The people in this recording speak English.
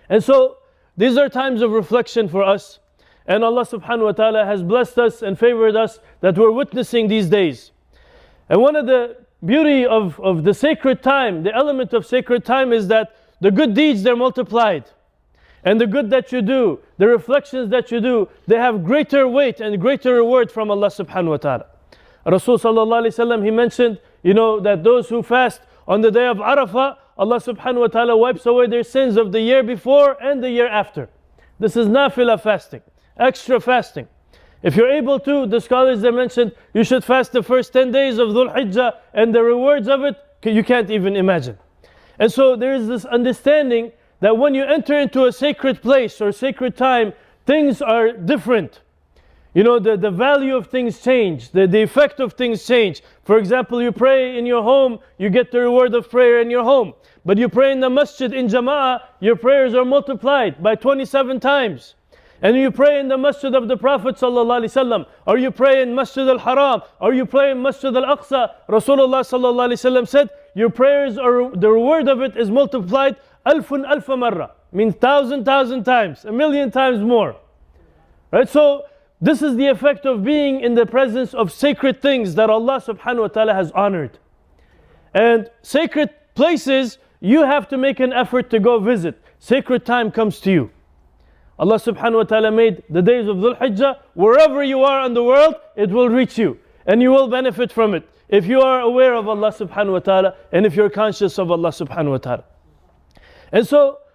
And so these are times of reflection for us. And Allah subhanahu wa ta'ala has blessed us and favored us that we're witnessing these days. And one of the beauty of the sacred time, the element of sacred time, is that the good deeds, they're multiplied. And the good that you do, the reflections that you do, they have greater weight and greater reward from Allah subhanahu wa ta'ala. Rasul sallallahu alayhi wa sallam, he mentioned, that those who fast on the day of Arafah, Allah subhanahu wa ta'ala wipes away their sins of the year before and the year after. This is nafila fasting, extra fasting. If you're able to, the scholars, they mentioned, you should fast the first 10 days of Dhul Hijjah, and the rewards of it, you can't even imagine. And so there is this understanding that when you enter into a sacred place or sacred time, things are different. The value of things change, the effect of things change. For example, you pray in your home, you get the reward of prayer in your home. But you pray in the masjid in jama'ah, your prayers are multiplied by 27 times. And you pray in the masjid of the Prophet sallallahu alaihi wasallam, or you pray in Masjid al-Haram, or you pray in Masjid al-Aqsa. Rasulullah sallallahu alaihi wasallam said, your prayers, are the reward of it is multiplied alfun alfa marra, means thousand times, 1,000,000 times more. Right? So this is the effect of being in the presence of sacred things that Allah subhanahu wa ta'ala has honored. And sacred places, you have to make an effort to go visit. Sacred time comes to you. Allah subhanahu wa ta'ala made the days of Dhul Hijjah, wherever you are in the world, it will reach you. And you will benefit from it. If you are aware of Allah subhanahu wa ta'ala, and if you're conscious of Allah subhanahu wa ta'ala. And so,